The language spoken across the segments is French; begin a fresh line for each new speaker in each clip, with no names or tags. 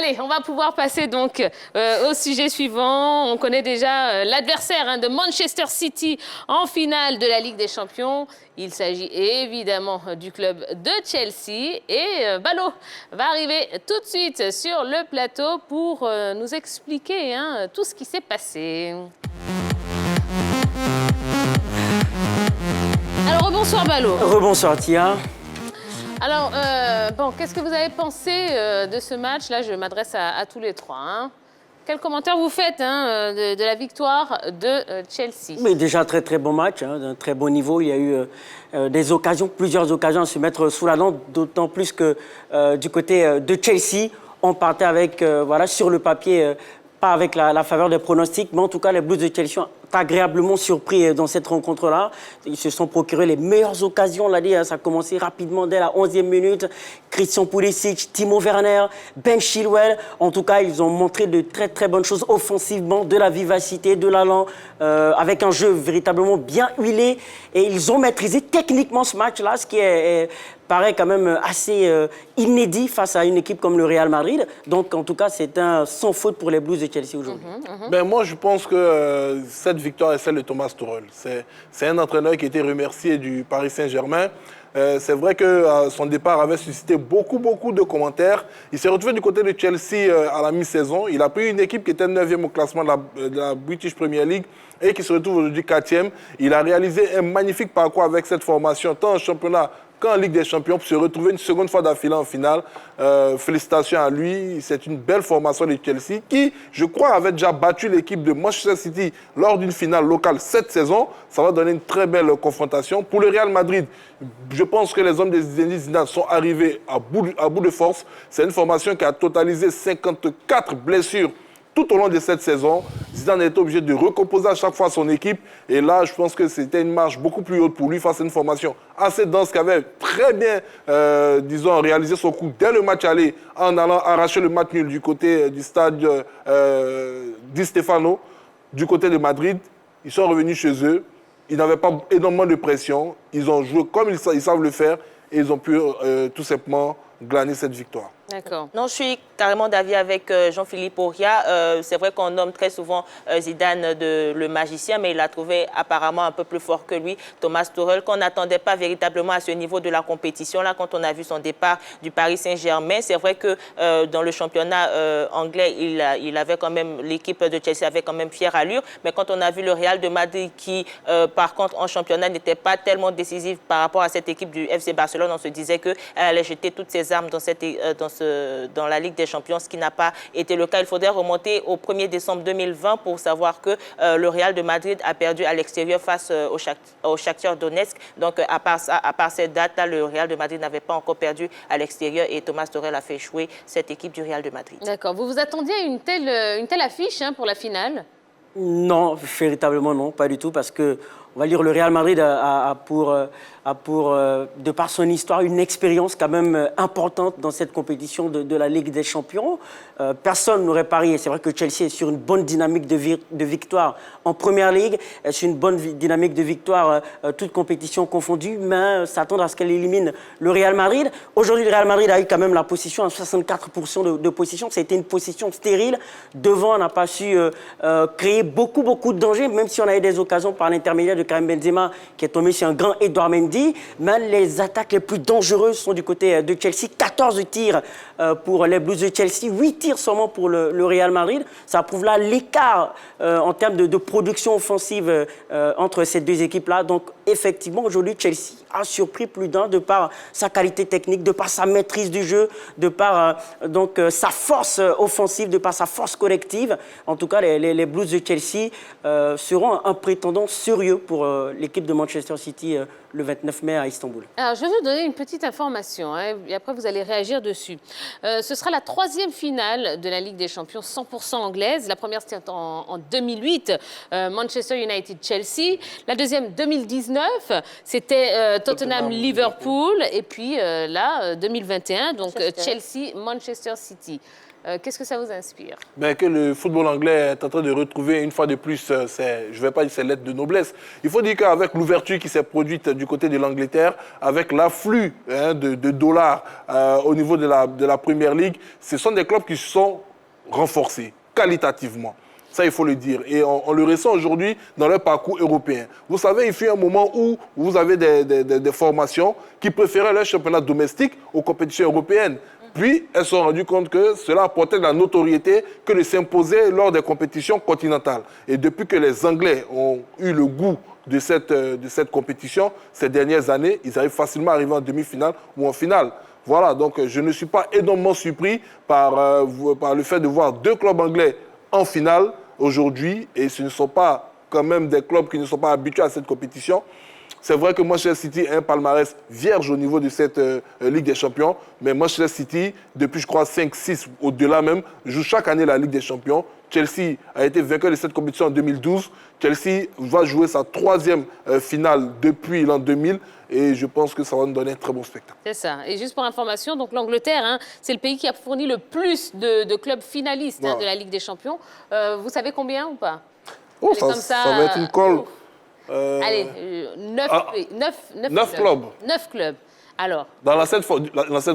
Allez, on va pouvoir passer donc au sujet suivant. On connaît déjà l'adversaire de Manchester City en finale de la Ligue des Champions. Il s'agit évidemment du club de Chelsea. Et Ballot va arriver tout de suite sur le plateau pour nous expliquer tout ce qui s'est passé. Alors, rebonsoir Ballot.
Rebonsoir Tia.
Alors, bon, qu'est-ce que vous avez pensé de ce match? Là, je m'adresse à tous les trois. Quel commentaire vous faites de la victoire de Chelsea?
Mais déjà, très très bon match, d'un très bon niveau. Il y a eu des occasions, plusieurs occasions à se mettre sous la dent, d'autant plus que du côté de Chelsea, on partait avec, voilà, sur le papier, pas avec la faveur des pronostics, mais en tout cas, les Blues de Chelsea ont agréablement surpris dans cette rencontre-là. Ils se sont procurés les meilleures occasions, on l'a dit, ça a commencé rapidement dès la 11e minute. Christian Pulisic, Timo Werner, Ben Chilwell, en tout cas, ils ont montré de très très bonnes choses offensivement, de la vivacité, de l'allant, avec un jeu véritablement bien huilé. Et ils ont maîtrisé techniquement ce match-là, ce qui paraît quand même assez inédit face à une équipe comme le Real Madrid. Donc, en tout cas, c'est un sans faute pour les Blues de Chelsea aujourd'hui.
Ben, moi, je pense que cette victoire est celle de Thomas Tuchel. C'est un entraîneur qui a été remercié du Paris Saint-Germain. C'est vrai que son départ avait suscité beaucoup de commentaires. Il s'est retrouvé du côté de Chelsea à la mi-saison. Il a pris une équipe qui était 9e au classement de la British Premier League et qui se retrouve aujourd'hui 4e. Il a réalisé un magnifique parcours avec cette formation, tant en championnat qu'en Ligue des Champions, pour se retrouver une seconde fois d'affilée en finale. Félicitations à lui. C'est une belle formation de Chelsea qui, je crois, avait déjà battu l'équipe de Manchester City lors d'une finale locale cette saison. Ça va donner une très belle confrontation. Pour le Real Madrid, je pense que les hommes de Zinedine Zidane sont arrivés à bout de force. C'est une formation qui a totalisé 54 blessures tout au long de cette saison. Zidane a été obligé de recomposer à chaque fois son équipe. Et là, je pense que c'était une marche beaucoup plus haute pour lui face à une formation assez dense qui avait très bien, disons, réalisé son coup dès le match aller en allant arracher le match nul du côté du stade Di Stefano, du côté de Madrid. Ils sont revenus chez eux. Ils n'avaient pas énormément de pression. Ils ont joué comme ils savent le faire et ils ont pu tout simplement glaner cette victoire.
D'accord.
Non, je suis carrément d'avis avec Jean-Philippe Auria. C'est vrai qu'on nomme très souvent Zidane le magicien, mais il a trouvé apparemment un peu plus fort que lui, Thomas Tuchel, qu'on n'attendait pas véritablement à ce niveau de la compétition. Là, quand on a vu son départ du Paris Saint-Germain, c'est vrai que dans le championnat anglais, il avait quand même, l'équipe de Chelsea avait quand même fière allure. Mais quand on a vu le Real de Madrid qui, par contre, en championnat, n'était pas tellement décisif par rapport à cette équipe du FC Barcelone, on se disait qu'elle allait jeter toutes ses armes dans la Ligue des Champions, ce qui n'a pas été le cas. Il faudrait remonter au 1er décembre 2020 pour savoir que le Real de Madrid a perdu à l'extérieur face au Shakhtar Donetsk. Donc, à part cette date-là, le Real de Madrid n'avait pas encore perdu à l'extérieur et Thomas Tuchel a fait échouer cette équipe du Real de Madrid.
D'accord. Vous vous attendiez à une telle affiche pour la finale?
Non, véritablement non, pas du tout, parce que, on va dire, le Real Madrid a pour, de par son histoire, une expérience quand même importante dans cette compétition de la Ligue des Champions. Personne n'aurait parié. C'est vrai que Chelsea est sur une bonne dynamique de victoire en Première Ligue, sur une bonne dynamique de victoire, toute compétition confondue, mais s'attendre à ce qu'elle élimine le Real Madrid. Aujourd'hui, le Real Madrid a eu quand même la possession, à 64% de possession. C'était une possession stérile. Devant, on n'a pas su créer beaucoup de dangers, même si on a eu des occasions par l'intermédiaire de Karim Benzema, qui est tombé sur un grand Edouard Mendy. Mais les attaques les plus dangereuses sont du côté de Chelsea. 14 tirs pour les Blues de Chelsea, 8 tirs seulement pour le Real Madrid. Ça prouve là l'écart en termes de production offensive entre ces deux équipes-là. Donc, effectivement, aujourd'hui, Chelsea a surpris plus d'un de par sa qualité technique, de par sa maîtrise du jeu, de par sa force offensive, de par sa force collective. En tout cas, les Blues de Chelsea seront un prétendant sérieux pour l'équipe de Manchester City le 29 mai à Istanbul.
Alors, je vais vous donner une petite information, et après vous allez réagir dessus. Ce sera la 3e finale de la Ligue des Champions 100% anglaise. La première, c'était en 2008, Manchester United-Chelsea. La deuxième, 2019, c'était Tottenham-Liverpool. Et puis là, 2021, donc Chelsea-Manchester City. Qu'est-ce que ça vous inspire?
Ben, que le football anglais est en train de retrouver une fois de plus, je ne vais pas dire ses lettres de noblesse. Il faut dire qu'avec l'ouverture qui s'est produite du côté de l'Angleterre, avec l'afflux de dollars au niveau de la Premier League, ce sont des clubs qui se sont renforcés qualitativement. Ça, il faut le dire. Et on le ressent aujourd'hui dans leur parcours européen. Vous savez, il fut un moment où vous avez des formations qui préféraient leur championnat domestique aux compétitions européennes. Puis, elles se sont rendues compte que cela apportait de la notoriété que de s'imposer lors des compétitions continentales. Et depuis que les Anglais ont eu le goût de cette compétition, ces dernières années, ils arrivent facilement à arriver en demi-finale ou en finale. Voilà, donc je ne suis pas énormément surpris par le fait de voir 2 clubs anglais en finale aujourd'hui. Et ce ne sont pas quand même des clubs qui ne sont pas habitués à cette compétition. C'est vrai que Manchester City a un palmarès vierge au niveau de cette Ligue des Champions, mais Manchester City, depuis je crois 5-6, au-delà même, joue chaque année la Ligue des Champions. Chelsea a été vainqueur de cette compétition en 2012. Chelsea va jouer sa 3e finale depuis l'an 2000 et je pense que ça va nous donner un très bon spectacle.
C'est ça. Et juste pour information, donc l'Angleterre, c'est le pays qui a fourni le plus de clubs finalistes de la Ligue des Champions. Vous savez combien ou pas?
Oh, ça va être une colle.
Allez, 9
clubs.
9 clubs. Alors,
dans cette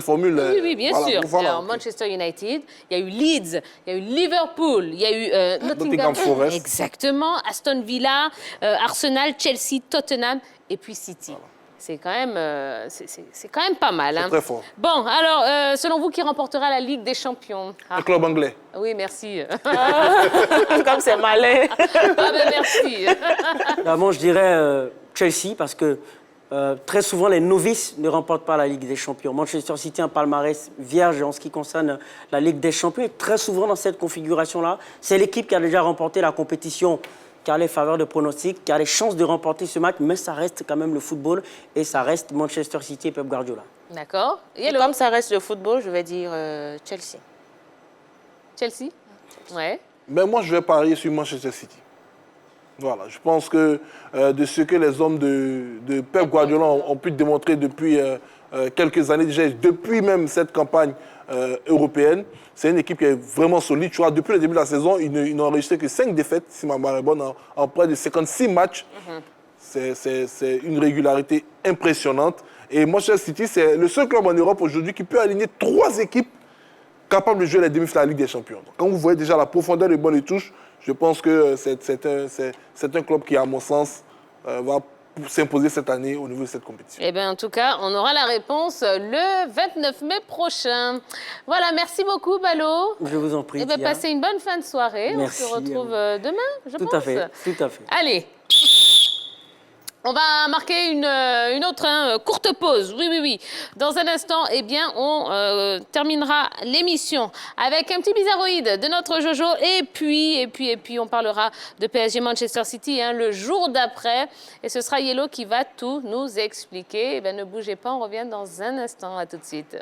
formule.
oui, bien sûr.
Voilà,
alors, Manchester United, il y a eu Leeds, il y a eu Liverpool, il y a eu
Nottingham Forest.
Exactement, Aston Villa, Arsenal, Chelsea, Tottenham et puis City. Voilà. C'est quand même pas mal.
C'est très fort.
Bon, alors, selon vous, qui remportera la Ligue des Champions?
Le club anglais.
Oui, merci.
Comme c'est malin.
Merci.
Moi, je dirais Chelsea parce que très souvent, les novices ne remportent pas la Ligue des Champions. Manchester City a un palmarès vierge en ce qui concerne la Ligue des Champions. Et très souvent, dans cette configuration-là, c'est l'équipe qui a déjà remporté la compétition, qui a les faveurs de pronostic, qui a les chances de remporter ce match, mais ça reste quand même le football et ça reste Manchester City et Pep Guardiola.
D'accord.
Et comme ça reste le football, je vais dire Chelsea.
Chelsea? Ouais.
Mais moi, je vais parier sur Manchester City. Voilà, je pense que de ce que les hommes de Pep Guardiola ont pu démontrer depuis quelques années déjà, depuis même cette campagne européenne, c'est une équipe qui est vraiment solide. Tu vois, depuis le début de la saison, ils n'ont enregistré que 5 défaites, si ma mémoire est bonne, en près de 56 matchs. C'est une régularité impressionnante. Et Manchester City, c'est le seul club en Europe aujourd'hui qui peut aligner 3 équipes capables de jouer les demi-finales de la Ligue des Champions. Donc, quand vous voyez déjà la profondeur des bonnes touches, je pense que c'est un club qui, à mon sens, va s'imposer cette année au niveau de cette compétition.
Eh bien, en tout cas, on aura la réponse le 29 mai prochain. Voilà, merci beaucoup, Balo.
Je vous en prie.
Eh bien, passez une bonne fin de soirée.
Merci.
On se retrouve demain, je pense.
Tout à fait, tout à fait.
Allez. On va marquer une autre courte pause. Oui. Dans un instant, eh bien, on terminera l'émission avec un petit bizarroïde de notre Jojo. Et puis, on parlera de PSG Manchester City le jour d'après. Et ce sera Yellow qui va tout nous expliquer. Eh bien, ne bougez pas, on revient dans un instant. À tout de suite.